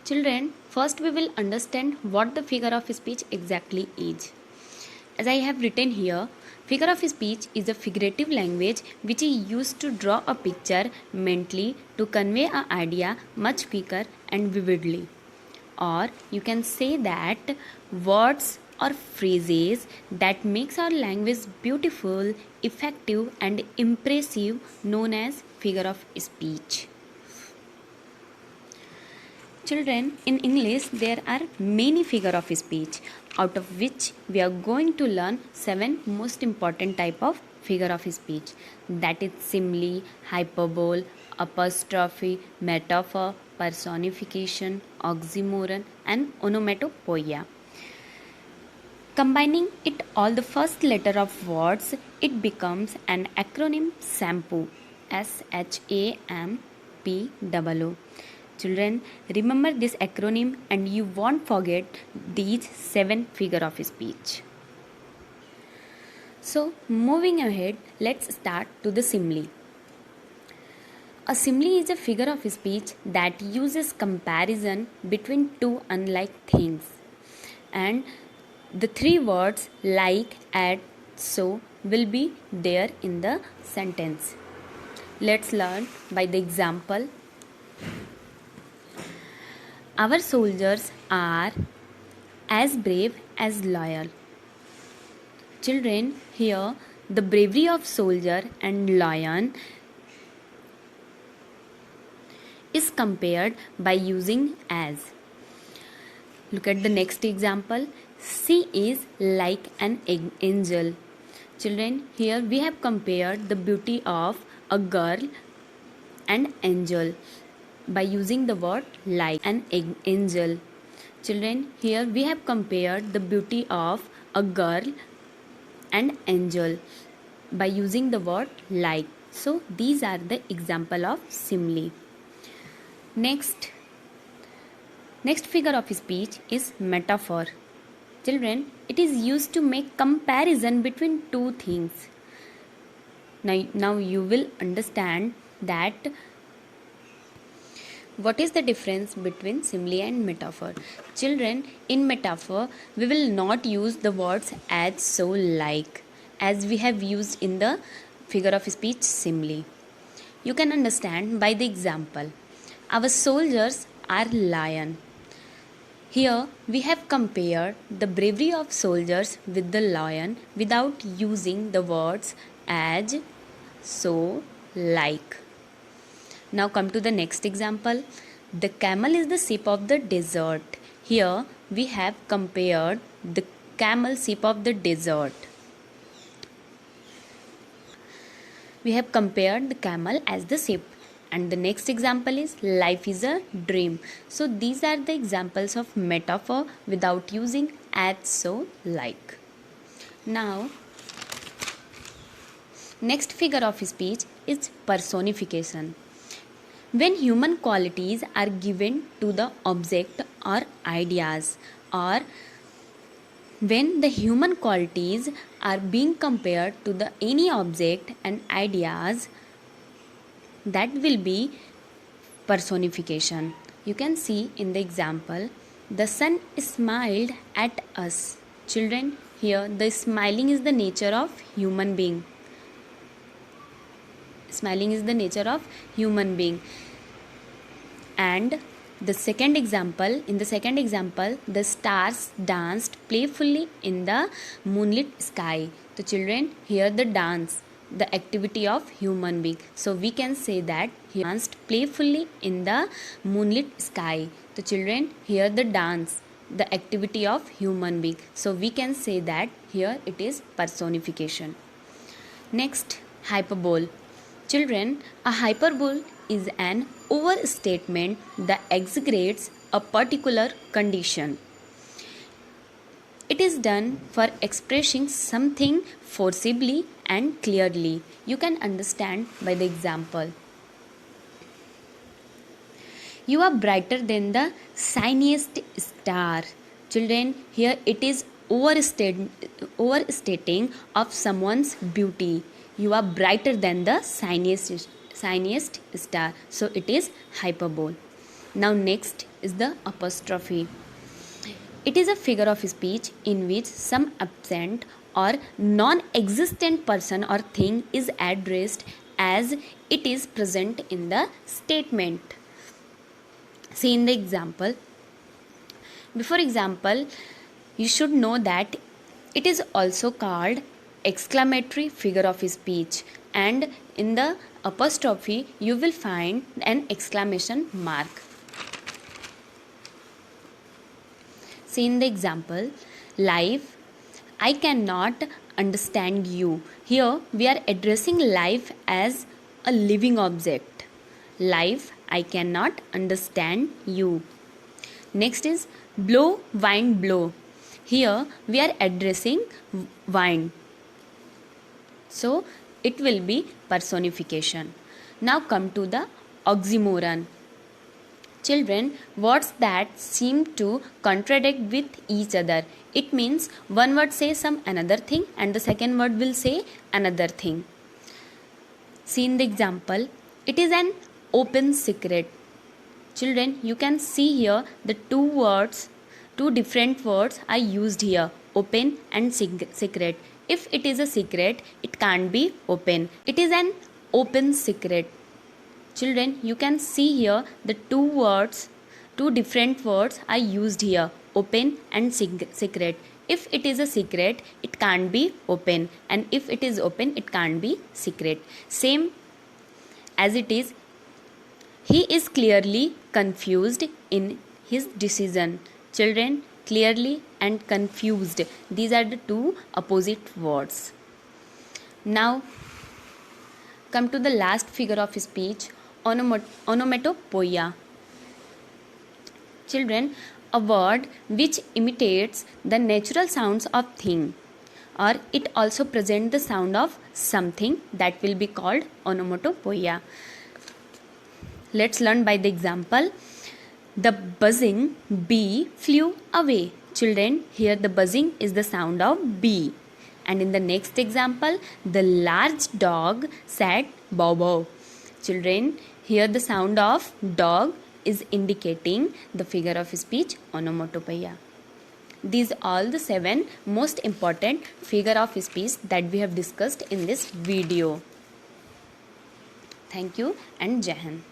Children, first we will understand what the figure of speech exactly is. As I have written here, figure of speech is a figurative language which is used to draw a picture mentally to convey an idea much quicker and vividly. Or you can say that words or phrases that makes our language beautiful, effective and impressive known as figure of speech. Children, in English there are many figure of speech, out of which we are going to learn 7 most important type of figure of speech, that is simile, hyperbole, apostrophe, metaphor, personification, oxymoron and onomatopoeia. Combining it all the first letter of words, it becomes an acronym SHAMPOO. SHAMPOO. Children, remember this acronym and you won't forget these 7 figure of speech. So, moving ahead, let's start to the simile. A simile is a figure of speech that uses comparison between two unlike things. And the 3 words like, at, so will be there in the sentence. Let's learn by the example. Our soldiers are as brave as loyal. Children, here the bravery of soldier and lion is compared by using as. Look at the next example. She is like an angel. Children, here we have compared the beauty of a girl and angel by using the word like an angel. Children, here we have compared the beauty of a girl and angel by using the word like. So these are the example of simile. Next figure of speech is metaphor. Children, it is used to make comparison between two things. Now you will understand that what is the difference between simile and metaphor. Children, in metaphor we will not use the words as, so, like as we have used in the figure of speech simile. You can understand by the example. Our soldiers are lion. Here we have compared the bravery of soldiers with the lion without using the words as, so, like. Now come to the next example. The camel is the sheep of the desert. Here we have compared the camel sheep of the desert. We have compared the camel as the sheep. And the next example is life is a dream. So these are the examples of metaphor without using as, so, like. Now next figure of speech is personification. When human qualities are given to the object or ideas, or when the human qualities are being compared to the any object and ideas, that will be personification. You can see in the example, the sun smiled at us. Children, here the smiling is the nature of human being. Smiling is the nature of human being. And in the second example, the stars danced playfully in the moonlit sky. So children, here the dance, the activity of human being. So we can say that he danced playfully in the moonlit sky. So children, here the dance, the activity of human being. So we can say that here it is personification. Next, hyperbole. Children, a hyperbole is an overstatement that exaggerates a particular condition. It is done for expressing something forcibly and clearly. You can understand by the example. You are brighter than the shiniest star. Children, here it is overstating of someone's beauty. You are brighter than the shiniest star. So it is hyperbole. Now next is the apostrophe. It is a figure of speech in which some absent or non-existent person or thing is addressed as it is present in the statement. See in the example. Before example, you should know that it is also called exclamatory figure of speech, and in the apostrophe you will find an exclamation mark. See in the example, life, I cannot understand you. Here we are addressing life as a living object. Life, I cannot understand you. Next is blow, wind, blow. Here we are addressing wind. So it will be personification. Now come to the oxymoron. Children, words that seem to contradict with each other. It means one word says some another thing and the second word will say another thing. See in the example, it is an open secret. Children, you can see here the two different words are used here, open and secret. If it is a secret, it can't be open. It is an open secret. Children, you can see here the two different words are used here, open and secret. If it is a secret, it can't be open, and if it is open, it can't be secret. Same as it is, he is clearly confused in his decision. Children, clearly and confused, these are the two opposite words. Now come to the last figure of speech, onomatopoeia. Children, a word which imitates the natural sounds of thing, or it also presents the sound of something, that will be called onomatopoeia. Let's learn by the example. The buzzing bee flew away. Children, here the buzzing is the sound of bee. And in the next example, the large dog said bow bow. Children, here the sound of dog is indicating the figure of speech onomatopoeia. These are all the 7 most important figure of speech that we have discussed in this video. Thank you and Jai Hind.